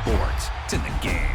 sports. It's in the game.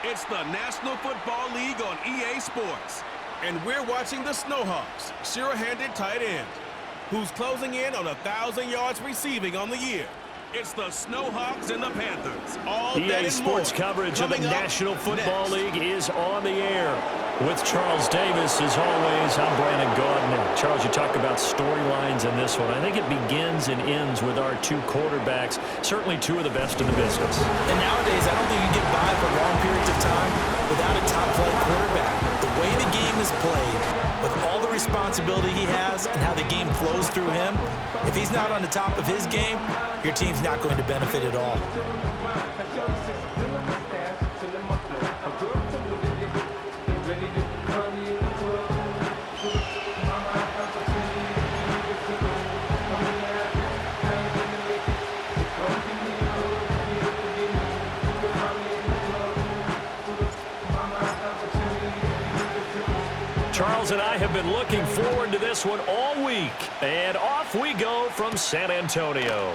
It's the National Football League on EA Sports. And we're watching the Snowhawks, sure-handed tight end, who's closing in on 1,000 yards receiving on the year. It's the Snowhawks and the Panthers. All that EA and Sports more. coverage of the National Football next. League is on the air. With Charles Davis, as always, I'm Brandon Gaudin. Charles, you talk about storylines in this one. I think it begins and ends with our two quarterbacks, certainly two of the best in the business. And nowadays, I don't think you get by for long periods of time without a top-flight quarterback. The way the game is played, with all the responsibility he has and how the game flows through him, if he's not on the top of his game, your team's not going to benefit at all. Charles and I have been looking forward to this one all week. And off we go from San Antonio.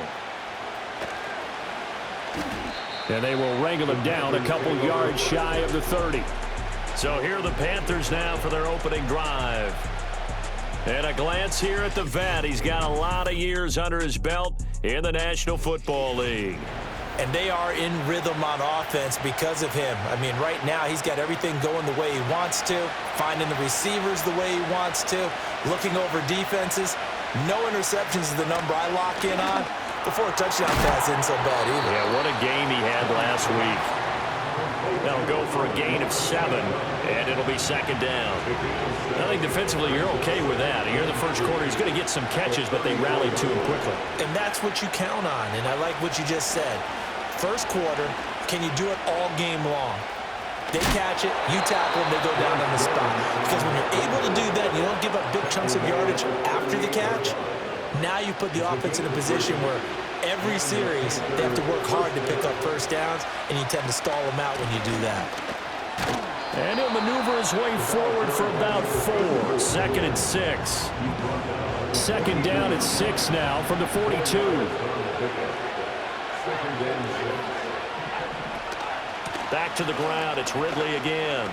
And they will wrangle him down a couple yards shy of the 30. So here are the Panthers now for their opening drive. And a glance here at the vet. He's got a lot of years under his belt in the National Football League. And they are in rhythm on offense because of him. I mean, right now, he's got everything going the way he wants to, finding the receivers the way he wants to, looking over defenses. No interceptions is the number I lock in on. The 4 touchdown pass isn't so bad either. Yeah, what a game he had last week. That'll go for a gain of 7, and it'll be second down. I think defensively you're okay with that. Here in the first quarter, he's going to get some catches, but they rallied to him quickly. And that's what you count on, and I like what you just said. First quarter, can you do it all game long? They catch it, you tackle them, they go down on the spot. Because when you're able to do that, you don't give up big chunks of yardage after the catch, now you put the offense in a position where every series they have to work hard to pick up first downs, and you tend to stall them out when you do that. And he'll maneuver his way forward for about 4. Second and 6. Second down at 6 now from the 42. Back to the ground. It's Ridley again.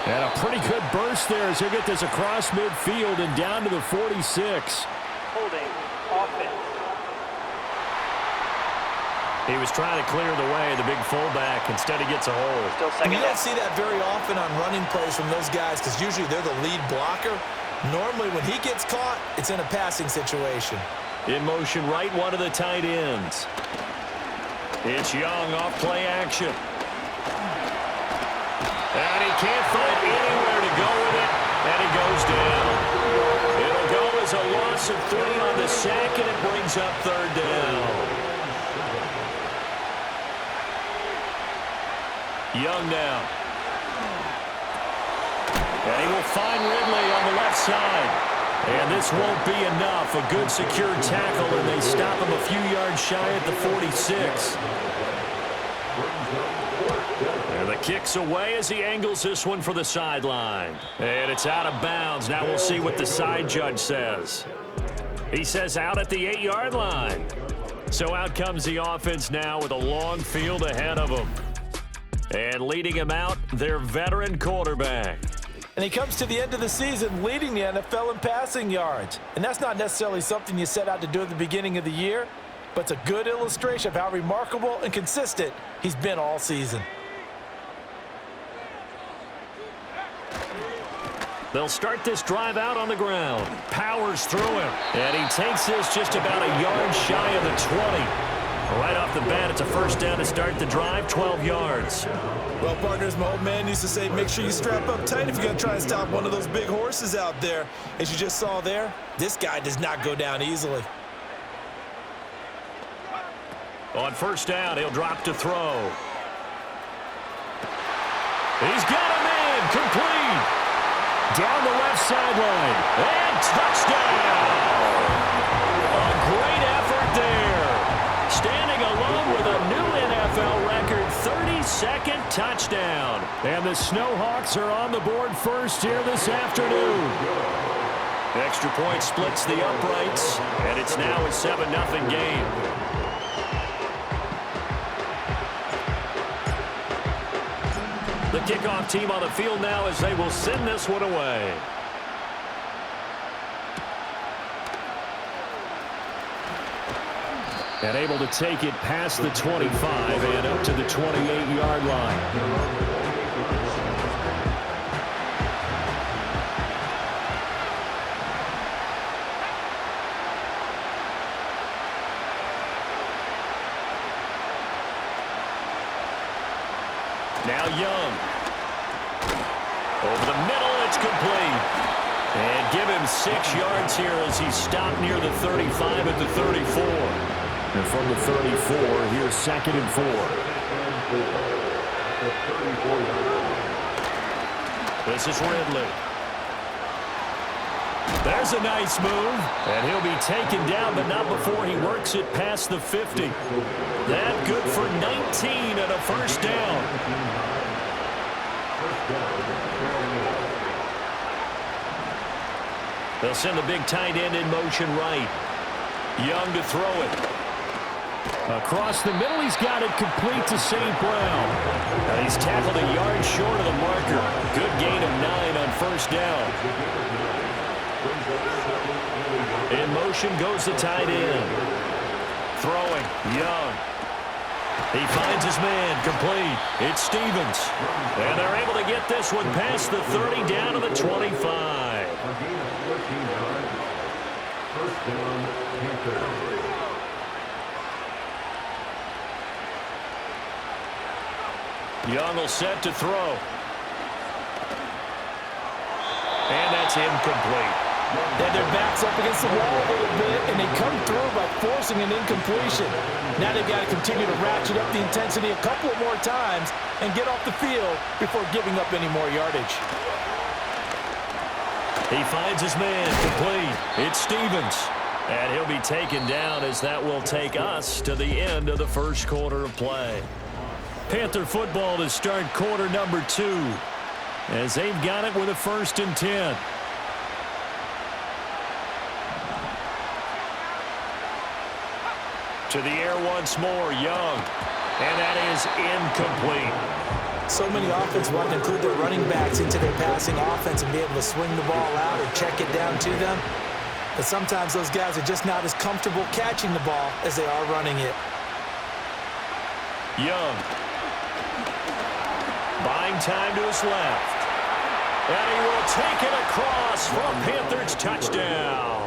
And a pretty good burst there as he'll get this across midfield and down to the 46. Holding offense. He was trying to clear the way, the big fullback. Instead, he gets a hold. Still second You down. don't see that very often on running plays from those guys because usually they're the lead blocker. Normally, when he gets caught, it's in a passing situation. In motion right, one of the tight ends. It's Young off play action. And he can't find anywhere to go with it, and he goes down. It'll go as a loss of 3 on the sack, and it brings up third down. Young now. And he will find Ridley on the left side. And this won't be enough. A good secure tackle, and they stop him a few yards shy at the 46. And the kick's away as he angles this one for the sideline. And it's out of bounds. Now we'll see what the side judge says. He says out at the 8-yard line. So out comes the offense now with a long field ahead of them. And leading him out, their veteran quarterback. And he comes to the end of the season leading the NFL in passing yards. And that's not necessarily something you set out to do at the beginning of the year, but it's a good illustration of how remarkable and consistent he's been all season. They'll start this drive out on the ground. Powers through him. And he takes this just about a yard shy of the 20. Right off the bat, it's a first down to start the drive, 12 yards. Well, partners, my old man used to say, make sure you strap up tight if you're going to try and stop one of those big horses out there. As you just saw there, this guy does not go down easily. On first down, he'll drop to throw. He's got a man, complete. Down the left sideline, and touchdown! A great effort there. Standing alone with a new NFL record, 32nd touchdown. And the Snowhawks are on the board first here this afternoon. Extra point splits the uprights, and it's now a 7-0 game. The kickoff team on the field now as they will send this one away. And able to take it past the 25 and up to the 28-yard line. Now Young. Over the middle, it's complete. And give him 6 yards here as he stopped near the 35 at the 34. And from the 34, here's 2nd and 4. This is Ridley. There's a nice move. And he'll be taken down, but not before he works it past the 50. That good for 19 and a first down. They'll send the big tight end in motion right. Young to throw it. Across the middle, he's got it complete to St. Brown. And he's tackled a yard short of the marker. Good gain of 9 on first down. In motion goes the tight end. Throwing, Young. He finds his man, complete. It's Stevens. And they're able to get this one past the 30 down to the 25. Young will set to throw. And that's incomplete. And their back's up against the wall a little bit, and they come through by forcing an incompletion. Now they've got to continue to ratchet up the intensity a couple more times and get off the field before giving up any more yardage. He finds his man, complete. It's Stevens. And he'll be taken down as that will take us to the end of the first quarter of play. Panther football to start quarter number 2 as they've got it with a 1st and 10. To the air once more, Young. And that is incomplete. So many offenses want to include their running backs into their passing offense and be able to swing the ball out or check it down to them. But sometimes those guys are just not as comfortable catching the ball as they are running it. Young. Buying time to his left. And he will take it across for a Panthers touchdown.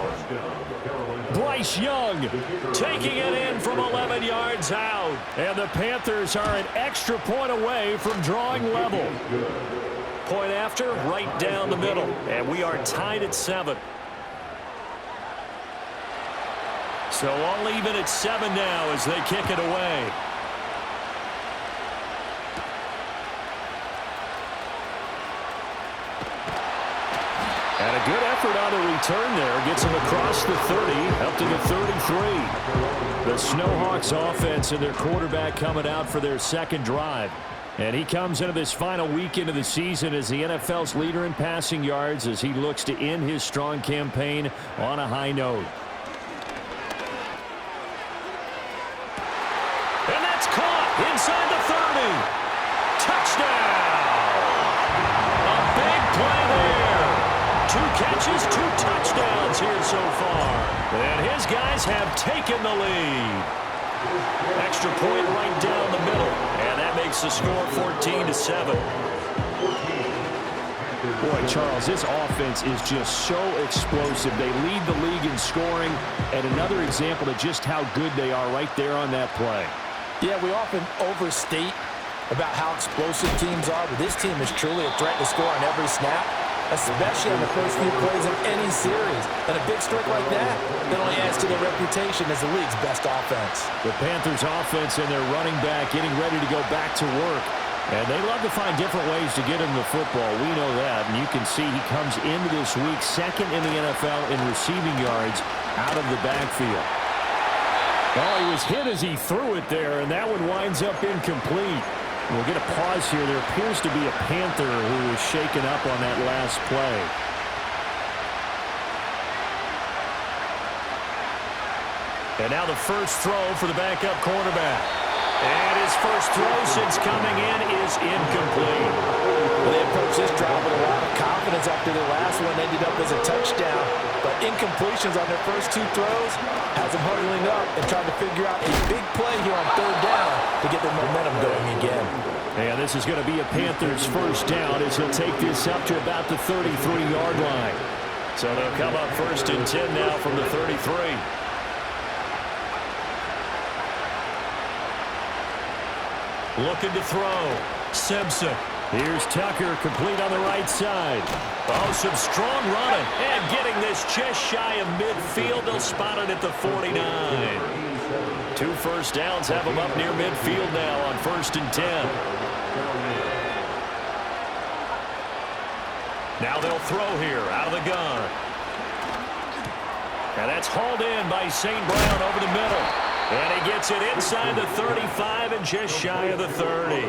Bryce Young taking it in from 11 yards out. And the Panthers are an extra point away from drawing level. Point after, right down the middle. And we are tied at 7. So all even at 7 now as they kick it away. And a good effort on the return there. Gets him across the 30, up to the 33. The Snowhawks offense and their quarterback coming out for their 2nd drive. And he comes into this final weekend of the season as the NFL's leader in passing yards as he looks to end his strong campaign on a high note. And that's caught inside the 30. Touchdown! A big play there 2 catches, 2 touchdowns here so far. And his guys have taken the lead. Extra point right down the middle. And that makes the score 14-7. Boy, Charles, this offense is just so explosive. They lead the league in scoring, and another example of just how good they are right there on that play. Yeah, we often overstate about how explosive teams are, but this team is truly a threat to score on every snap, especially on the first few plays of any series. And a big streak like that only adds to their reputation as the league's best offense. The Panthers' offense and their running back getting ready to go back to work. And they love to find different ways to get him the football. We know that. And you can see he comes into this week second in the NFL in receiving yards out of the backfield. Oh, he was hit as he threw it there, and that one winds up incomplete. We'll get a pause here. There appears to be a Panther who was shaken up on that last play. And now the first throw for the backup quarterback. And his first throw since coming in is incomplete. Well, they approached this drive with a lot of confidence after their last one ended up as a touchdown. But incompletions on their first 2 throws has them huddling up and trying to figure out a big play here on 3rd down to get their momentum going again. And this is going to be a Panthers first down as he'll take this up to about the 33-yard line. So they'll come up 1st and 10 now from the 33. Looking to throw. Simpson. Here's Tucker, complete on the right side. Oh, some strong running. And getting this just shy of midfield. They'll spot it at the 49. 2 first downs have them up near midfield now on 1st and 10. Now they'll throw here out of the gun. And that's hauled in by St. Brown over the middle. And he gets it inside the 35 and just shy of the 30.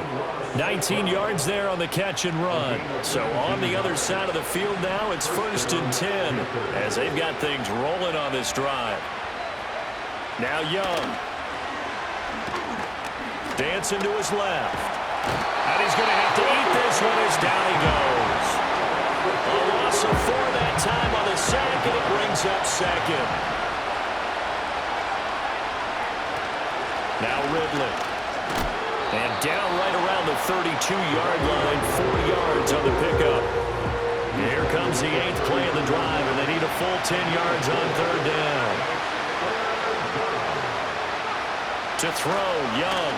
19 yards there on the catch and run. So on the other side of the field now, it's 1st and 10 as they've got things rolling on this drive. Now Young. Dancing to his left. And he's going to have to eat this one as down he goes. A loss of 4 that time on the sack, and it brings up 2nd. Now Ridley. And down right around the 32-yard line, 4 yards on the pickup. Here comes the 8th play of the drive, and they need a full 10 yards on 3rd down. To throw, Young.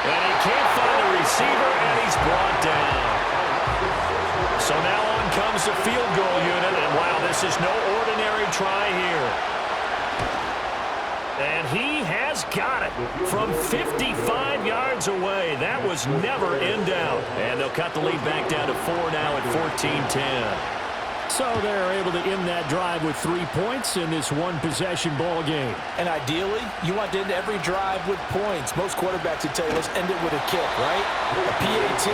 And he can't find a receiver, and he's brought down. So now on comes the field goal unit, and wow, this is no ordinary try here. And he has got it from 55 yards away. That was never in doubt. And they'll cut the lead back down to 4 now at 14-10. So they're able to end that drive with 3 points in this one-possession ball game. And ideally, you want to end every drive with points. Most quarterbacks would tell you, let's end it with a kick, right? A PAT,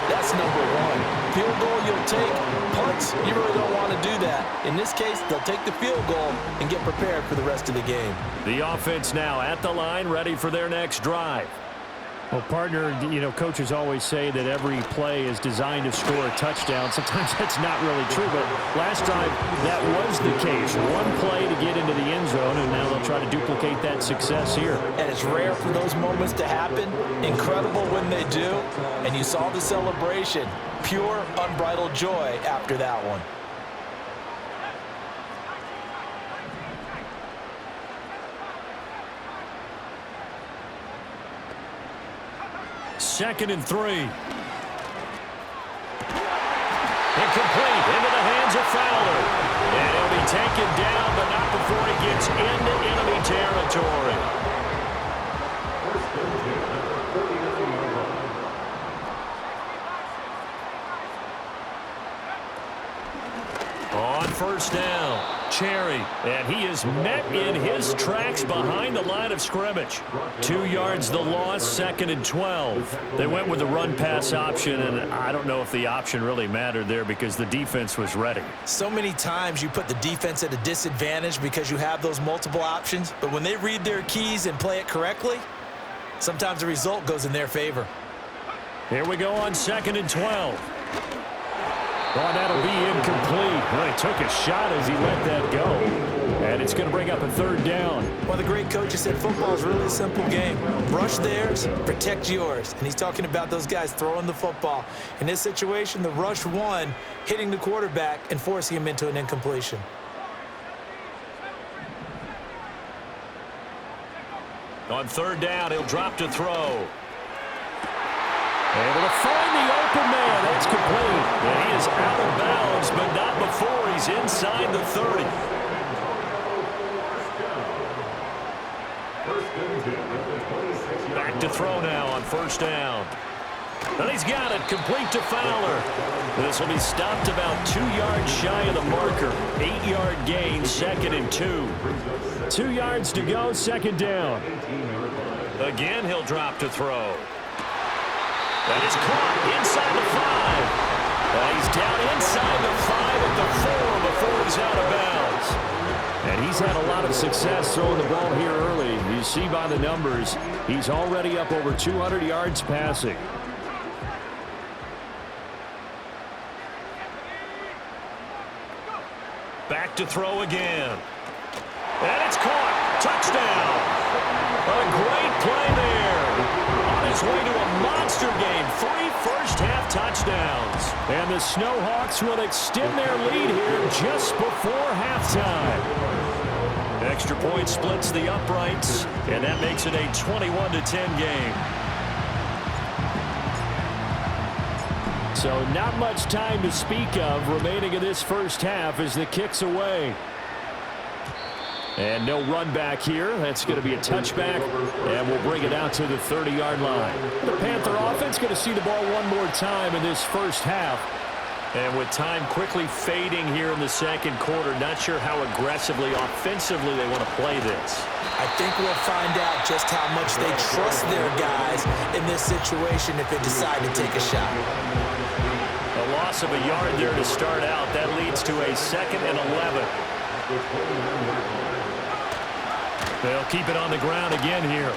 that's number 1. Field goal, you'll take. Punts, you really don't want to do that. In this case, they'll take the field goal and get prepared for the rest of the game. The offense now at the line, ready for their next drive. Well, partner, you know, coaches always say that every play is designed to score a touchdown. Sometimes that's not really true, but last drive, that was the case. 1 play to get into the end zone, and now they'll try to duplicate that success here. And it's rare for those moments to happen. Incredible when they do. And you saw the celebration. Pure, unbridled joy after that one. Second and 3. Incomplete into the hands of Fowler. And he'll be taken down, but not before he gets into enemy territory. On 1st down, Cherry, and he is met in his tracks behind the line of scrimmage. 2 yards the loss, 2nd and 12. They went with the run-pass option, and I don't know if the option really mattered there because the defense was ready. So many times you put the defense at a disadvantage because you have those multiple options, but when they read their keys and play it correctly, sometimes the result goes in their favor. Here we go on 2nd and 12. Oh, that'll be incomplete. Well, he took a shot as he let that go. And it's going to bring up a third down. One of the great coaches said football is really a simple game. Rush theirs, protect yours. And he's talking about those guys throwing the football. In this situation, the rush won, hitting the quarterback and forcing him into an incompletion. On third down, he'll drop to throw. Able to find the open man. That's complete. And he is out of bounds, but not before he's inside the 30. Back to throw now on first down. And he's got it, complete to Fowler. This will be stopped about 2 yards shy of the marker. 8-yard gain, 2nd and 2. 2 yards to go, second down. Again, he'll drop to throw. That is caught inside the 5. And he's down inside the 5 at the 4 before he's out of bounds. And he's had a lot of success throwing the ball here early. You see by the numbers, he's already up over 200 yards passing. Back to throw again. And it's caught. Touchdown. A great play there. On his way to a monster game. 3 first-half touchdowns. And the Snowhawks will extend their lead here just before halftime. Extra point splits the uprights, and that makes it a 21-10 game. So not much time to speak of remaining in this first half as the kick's away. And no run back here. That's going to be a touchback, and we'll bring it out to the 30-yard line. The Panther offense going to see the ball one more time in this first half. And with time quickly fading here in the second quarter, not sure how aggressively, offensively they want to play this. I think we'll find out just how much they trust their guys in this situation if they decide to take a shot. A loss of a yard there to start out. That leads to a 2nd and 11. They'll keep it on the ground again here.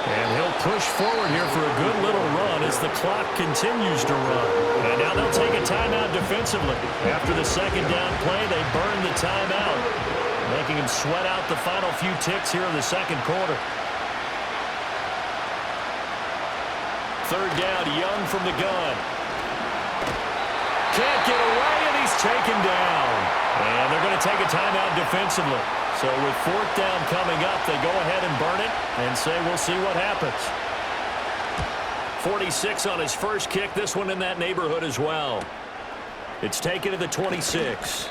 And he'll push forward here for a good little run as the clock continues to run. And now they'll take a timeout defensively. After the second down play, they burn the timeout, making him sweat out the final few ticks here in the second quarter. Third down, Young from the gun. Can't get away, and he's taken down. And they're going to take a timeout defensively. So with 4th down coming up, they go ahead and burn it and say we'll see what happens. 46 on his first kick, this one in that neighborhood as well. It's taken to the 26.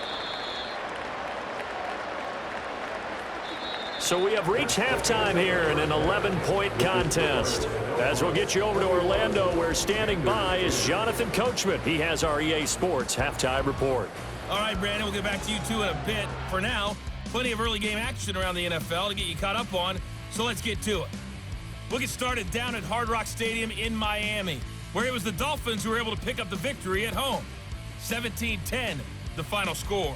So we have reached halftime here in an 11-point contest. As we'll get you over to Orlando, where standing by is Jonathan Coachman. He has our EA Sports halftime report. All right, Brandon, we'll get back to you two in a bit. For now, plenty of early game action around the NFL to get you caught up on, so let's get to it. We'll get started down at Hard Rock Stadium in Miami, where it was the Dolphins who were able to pick up the victory at home. 17-10, the final score.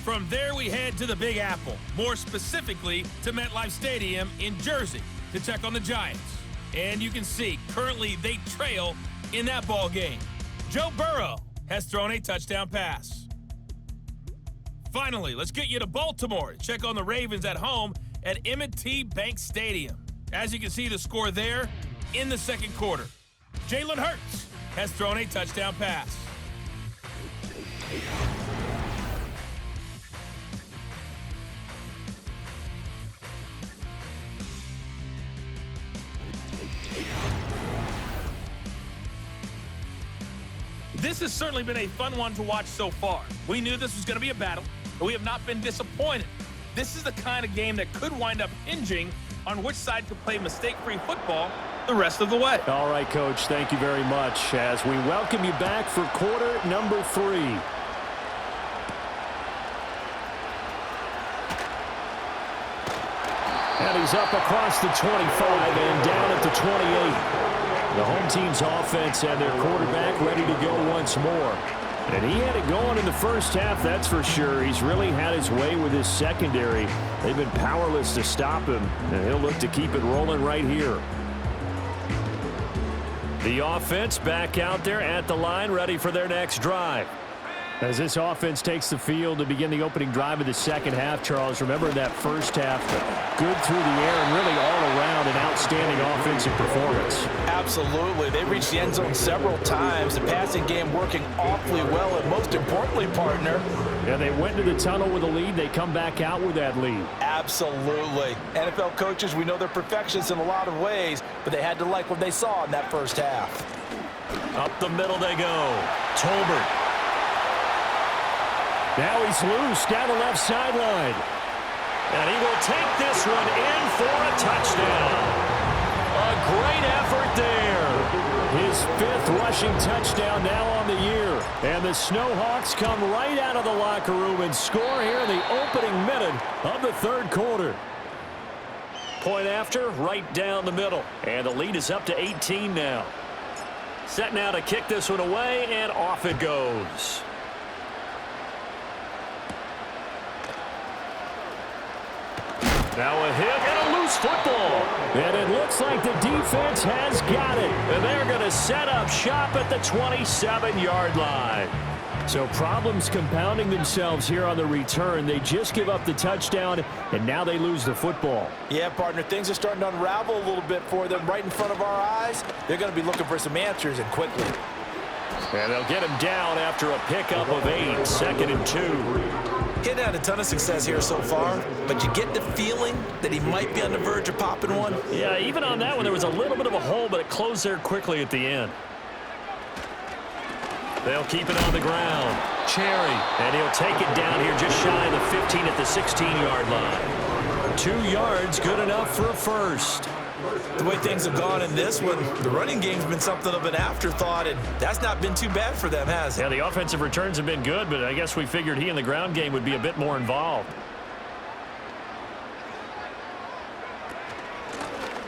From there, we head to the Big Apple, more specifically to MetLife Stadium in Jersey to check on the Giants. And you can see, currently they trail in that ball game. Joe Burrow has thrown a touchdown pass. Finally, let's get you to Baltimore. Check on the Ravens at home at M&T Bank Stadium. As you can see the score there in the second quarter. Jalen Hurts has thrown a touchdown pass. This has certainly been a fun one to watch so far. We knew this was going to be a battle, but we have not been disappointed. This is the kind of game that could wind up hinging on which side could play mistake-free football the rest of the way. All right, Coach, thank you very much as we welcome you back for quarter number 3. And he's up across the 25 and down at the 28. The home team's offense and their quarterback ready to go once more. And he had it going in the first half, that's for sure. He's really had his way with his secondary. They've been powerless to stop him, and he'll look to keep it rolling right here. The offense back out there at the line, ready for their next drive. As this offense takes the field to begin the opening drive of the second half, Charles, remember in that first half, good through the air and really all around an outstanding offensive performance. Absolutely. They reached the end zone several times. The passing game working awfully well, and most importantly, partner. Yeah, they went to the tunnel with a lead. They come back out with that lead. Absolutely. NFL coaches, we know they're perfectionists in a lot of ways, but they had to like what they saw in that first half. Up the middle they go. Tolbert. Now he's loose down the left sideline. And he will take this one in for a touchdown. A great effort there. His 5th rushing touchdown now on the year. And the Snowhawks come right out of the locker room and score here in the opening minute of the third quarter. Point after, right down the middle. And the lead is up to 18 now. Set now to kick this one away, and off it goes. Now a hit and a loose football. And it looks like the defense has got it. And they're going to set up shop at the 27-yard line. So problems compounding themselves here on the return. They just give up the touchdown, and now they lose the football. Yeah, partner, things are starting to unravel a little bit for them right in front of our eyes. They're going to be looking for some answers, and quickly. And they'll get him down after a pickup of 8, 2nd and 2. He's had a ton of success here so far, but you get the feeling that he might be on the verge of popping one. Yeah, even on that one, there was a little bit of a hole, but it closed there quickly at the end. They'll keep it on the ground. Cherry, and he'll take it down here just shy of the 15 at the 16-yard line. 2 yards, good enough for a first. The way things have gone in this one, the running game's been something of an afterthought, and that's not been too bad for them, has it? Yeah, the offensive returns have been good, but I guess we figured he in the ground game would be a bit more involved.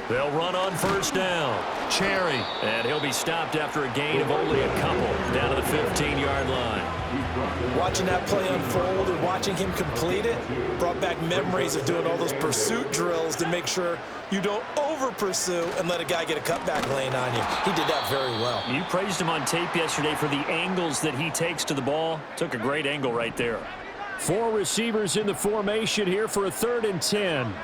They'll run on first down. Cherry, and he'll be stopped after a gain of only a couple down to the 15-yard line. Watching that play unfold and watching him complete it brought back memories of doing all those pursuit drills to make sure you don't over-pursue and let a guy get a cutback lane on you. He did that very well. You praised him on tape yesterday for the angles that he takes to the ball. Took a great angle right there. 4 receivers in the formation here for a 3rd and 10.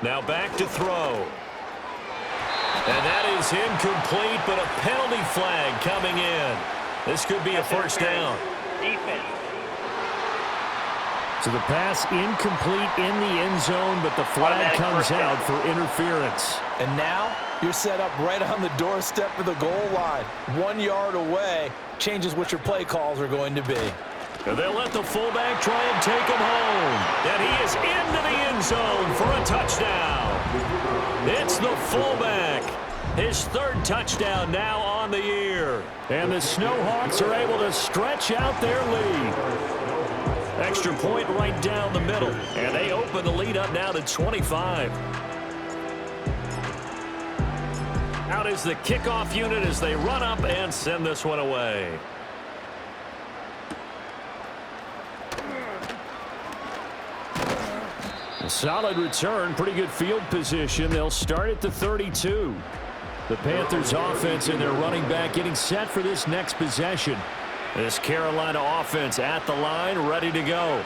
Now back to throw. And that is incomplete, but a penalty flag coming in. This could be a first down. Defense. So the pass incomplete in the end zone, but the flag comes out for interference. And now you're set up right on the doorstep of the goal line. 1 yard away changes what your play calls are going to be. And they'll let the fullback try and take him home. And he is into the end zone for a touchdown. It's the fullback. His 3rd touchdown now on the year. And the Snowhawks are able to stretch out their lead. Extra point right down the middle. And they open the lead up now to 25. Out is the kickoff unit as they run up and send this one away. A solid return, pretty good field position. They'll start at the 32. The Panthers offense and their running back getting set for this next possession. This Carolina offense at the line, ready to go.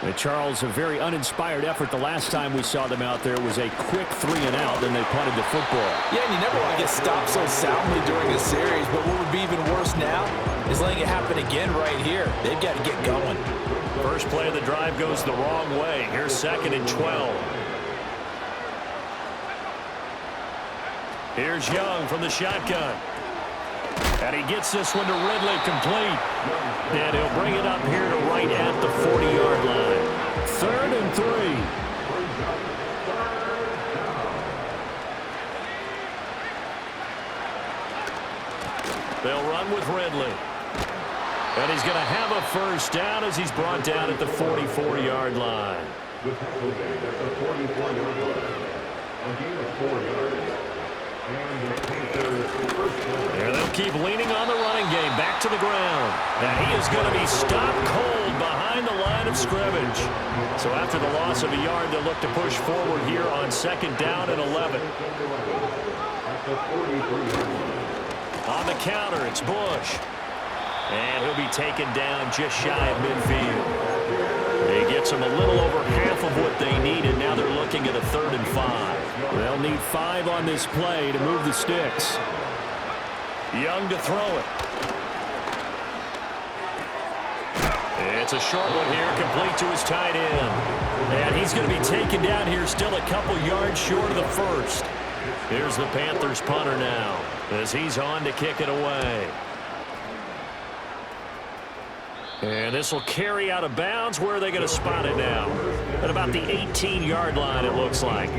And Charles, a very uninspired effort. The last time we saw them out there was a quick 3-and-out, then they punted the football. Yeah, and you never want to get stopped so soundly during a series, but what would be even worse now is letting it happen again right here. They've got to get going. First play of the drive goes the wrong way. Here's 2nd and 12. Here's Young from the shotgun. And he gets this one to Ridley, complete. And he'll bring it up here to right at the 40-yard line. 3rd and 3. They'll run with Ridley. And he's going to have a first down as he's brought down at the 44-yard line. And they'll keep leaning on the running game. Back to the ground. And he is going to be stopped cold behind the line of scrimmage. So after the loss of a yard, they'll look to push forward here on 2nd down and 11. On the counter, it's Bush. And he'll be taken down just shy of midfield. He gets them a little over half of what they needed. Now they're looking at a 3rd and 5. They'll need 5 on this play to move the sticks. Young to throw it. It's a short one here, complete to his tight end. And he's going to be taken down here, still a couple yards short of the first. Here's the Panthers punter now, as he's on to kick it away. And this will carry out of bounds. Where are they going to spot it now? At about the 18-yard line, it looks like.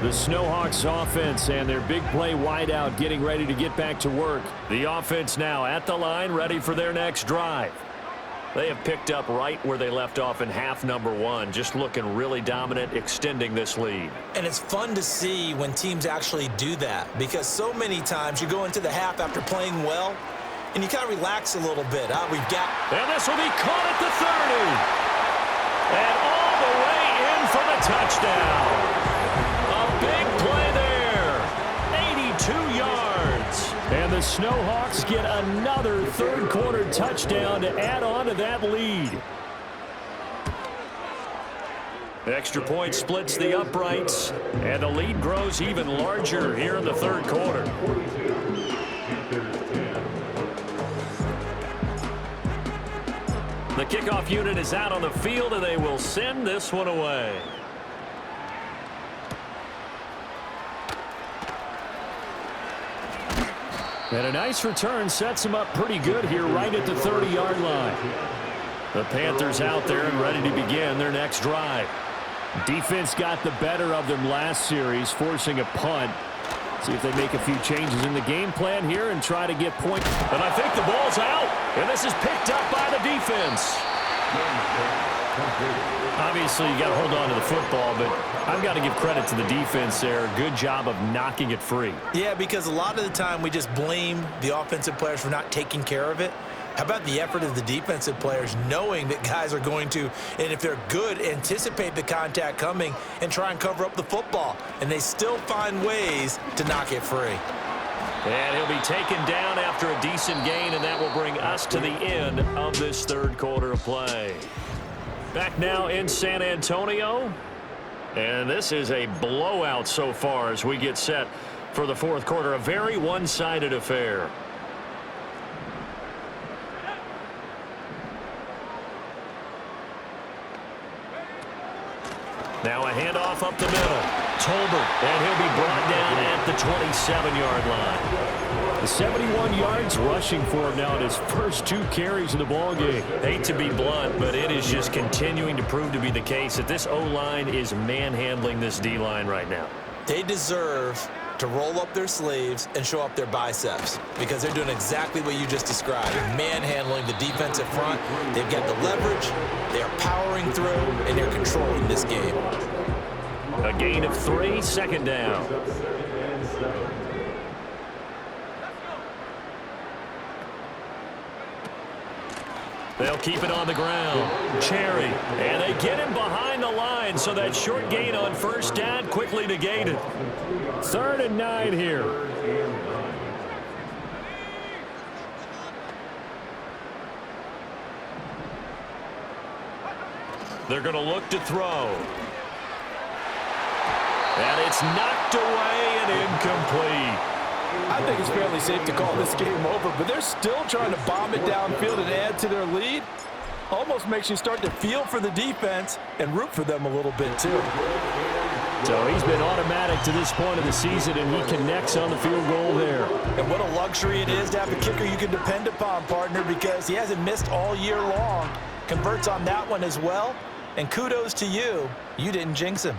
The Snowhawks offense and their big play wideout getting ready to get back to work. The offense now at the line, ready for their next drive. They have picked up right where they left off in half number 1, just looking really dominant, extending this lead. And it's fun to see when teams actually do that, because so many times you go into the half after playing well, and you kind of relax a little bit. We've got... And this will be caught at the 30. And all the way in for the touchdown. A big play there. 82 yards. And the Snowhawks get another 3rd quarter touchdown to add on to that lead. Extra point splits the uprights, and the lead grows even larger here in the 3rd quarter. The kickoff unit is out on the field, and they will send this one away. And a nice return sets him up pretty good here right at the 30-yard line. The Panthers out there and ready to begin their next drive. Defense got the better of them last series, forcing a punt. See if they make a few changes in the game plan here and try to get points. And I think the ball's out. And this is picked up by the defense. Obviously, you got to hold on to the football, but I've got to give credit to the defense there. Good job of knocking it free. Yeah, because a lot of the time we just blame the offensive players for not taking care of it. How about the effort of the defensive players knowing that guys are going to, and if they're good, anticipate the contact coming and try and cover up the football. And they still find ways to knock it free. And he'll be taken down after a decent gain, and that will bring us to the end of this 3rd quarter of play. Back now in San Antonio. And this is a blowout so far as we get set for the 4th quarter. A very one-sided affair. Now a handoff up the middle. Tolbert, and he'll be brought down at the 27-yard line. The 71 yards rushing for him now at his first 2 carries in the ballgame. Hate to be blunt, but it is just continuing to prove to be the case that this O-line is manhandling this D-line right now. They deserve to roll up their sleeves and show up their biceps, because they're doing exactly what you just described. Manhandling the defensive front. They've got the leverage, they're powering through, and they're controlling this game. A gain of 3, 2nd down. They'll keep it on the ground. Cherry, and they get him behind the line, so that short gain on 1st down quickly negated. 3rd and 9 here. They're going to look to throw. And it's knocked away and incomplete. I think it's fairly safe to call this game over, but they're still trying to bomb it downfield and add to their lead. Almost makes you start to feel for the defense and root for them a little bit, too. So he's been automatic to this point of the season, and he connects on the field goal there. And what a luxury it is to have a kicker you can depend upon, partner, because he hasn't missed all year long. Converts on that one as well. And kudos to you. You didn't jinx him.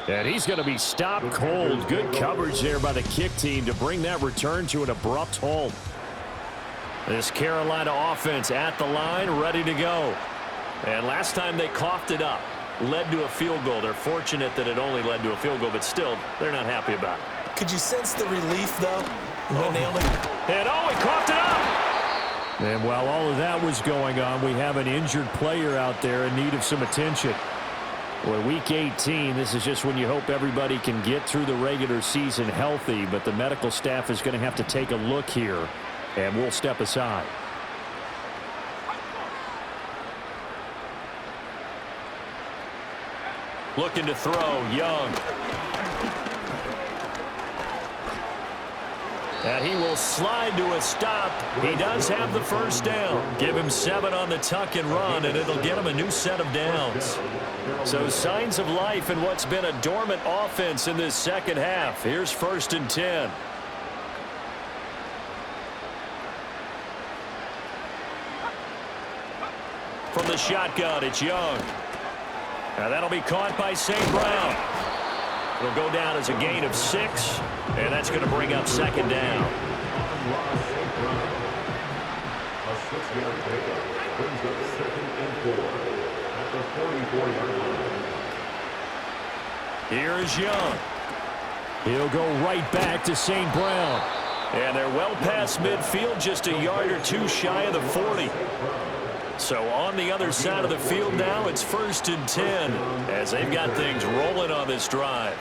And he's going to be stopped cold. Good coverage there by the kick team to bring that return to an abrupt halt. This Carolina offense at the line, ready to go. And last time they coughed it up. led to a field goal. They're fortunate that it only led to a field goal, but still, they're not happy about it. Could you sense the relief, though, when they only... And, he coughed it up! And while all of that was going on, we have an injured player out there in need of some attention. Well, Week 18, this is just when you hope everybody can get through the regular season healthy, but the medical staff is going to have to take a look here, and we'll step aside. Looking to throw, Young. And he will slide to a stop. He does have the first down. Give him 7 on the tuck and run, and it'll get him a new set of downs. So signs of life in what's been a dormant offense in this second half. Here's 1st and 10. From the shotgun, it's Young. Now that'll be caught by St. Brown. It'll go down as a gain of 6, and that's going to bring up 2nd down. Here is Young. He'll go right back to St. Brown. And they're well past midfield, just a yard or 2 shy of the 40. So on the other side of the field now, it's 1st and 10 as they've got things rolling on this drive.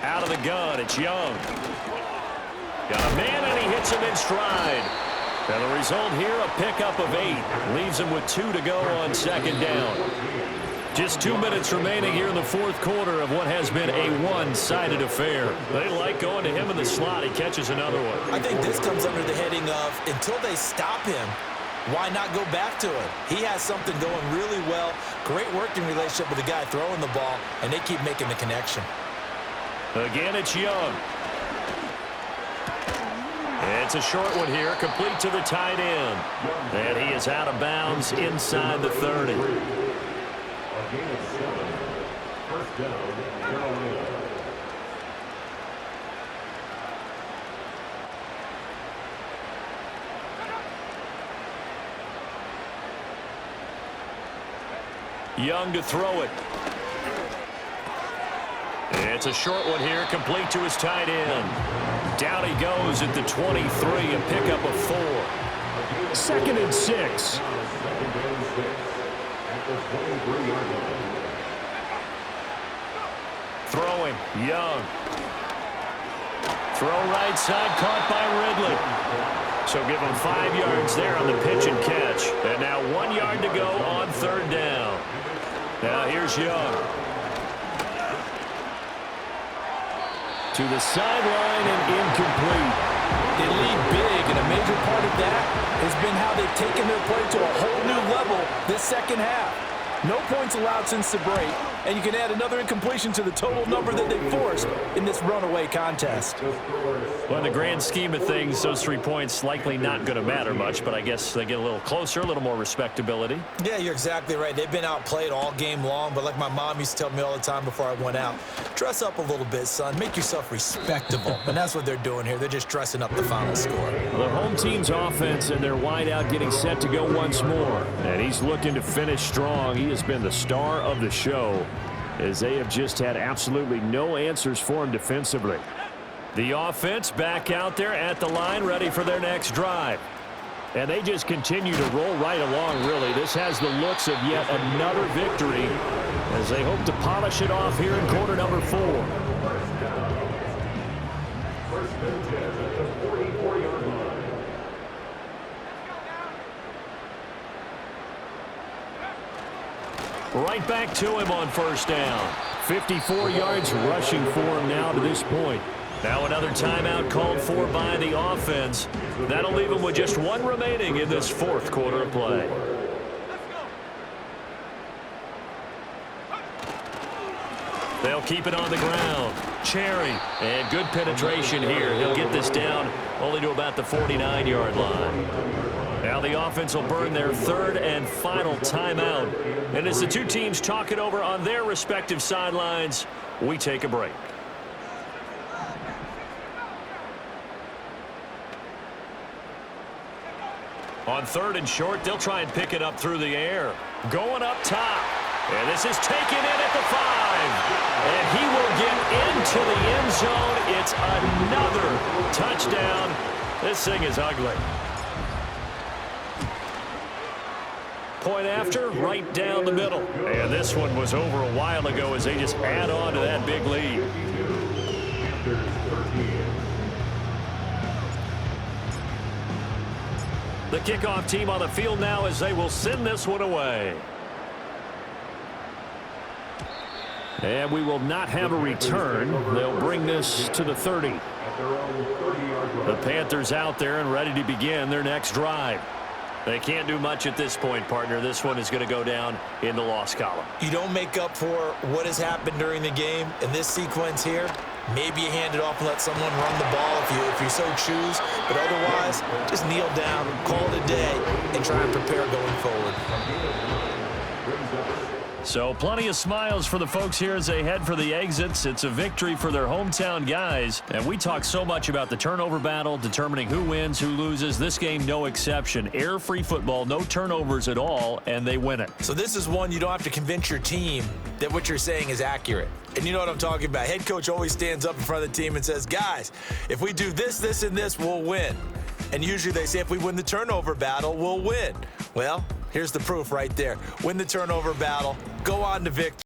Out of the gun, it's Young. Got a man, and he hits him in stride. And the result here, a pickup of 8. Leaves him with 2 to go on 2nd down. Just 2 minutes remaining here in the 4th quarter of what has been a one-sided affair. They like going to him in the slot. He catches another one. I think this comes under the heading of, until they stop him, why not go back to it? He has something going really well. Great working relationship with the guy throwing the ball, and they keep making the connection. Again, it's Young. It's a short one here, complete to the tight end. And he is out of bounds inside the 30. Young to throw it. It's a short one here, complete to his tight end. Down he goes at the 23, a pickup of 4. 2nd and 6. Throwing, Young. Throw right side, caught by Ridley. So give him 5 yards there on the pitch and catch. And now 1 yard to go on 3rd down. Now here's Young. To the sideline and incomplete. They lead big, and a major part of that has been how they've taken their play to a whole new level this second half. No points allowed since the break, and you can add another incompletion to the total number that they forced in this runaway contest. Well, in the grand scheme of things, those 3 points likely not going to matter much, but I guess they get a little closer, a little more respectability. Yeah, you're exactly right. They've been outplayed all game long, but like my mom used to tell me all the time before I went out, dress up a little bit, son. Make yourself respectable. And that's what they're doing here. They're just dressing up the final score. The home team's offense and their wideout getting set to go once more. And he's looking to finish strong. He has been the star of the show, as they have just had absolutely no answers for him defensively. The offense back out there at the line, ready for their next drive. And they just continue to roll right along, really. This has the looks of yet another victory as they hope to polish it off here in quarter number 4. Right back to him on 1st down. 54 yards rushing for him now to this point. Now another timeout called for by the offense. That'll leave him with just 1 remaining in this 4th quarter of play. They'll keep it on the ground. Cherry, and good penetration here. He'll get this down only to about the 49-yard line. Now the offense will burn their 3rd and final timeout. And as the 2 teams talk it over on their respective sidelines, we take a break. On 3rd and short, they'll try and pick it up through the air. Going up top. And this is taken in at the 5. And he will get into the end zone. It's another touchdown. This thing is ugly. Point after, right down the middle. And this one was over a while ago as they just add on to that big lead. The kickoff team on the field now as they will send this one away. And we will not have a return. They'll bring this to the 30. The Panthers out there and ready to begin their next drive. They can't do much at this point, partner. This one is going to go down in the loss column. You don't make up for what has happened during the game in this sequence here. Maybe you hand it off and let someone run the ball if you so choose. But otherwise, just kneel down, call it a day, and try and prepare going forward. So plenty of smiles for the folks here as they head for the exits. It's a victory for their hometown guys. And we talk so much about the turnover battle, determining who wins, who loses. This game, no exception. Air-free football, no turnovers at all, and they win it. So this is one you don't have to convince your team that what you're saying is accurate. And you know what I'm talking about. Head coach always stands up in front of the team and says, guys, if we do this, this, and this, we'll win. And usually they say if we win the turnover battle, we'll win. Well, here's the proof right there. Win the turnover battle. Go on to victory.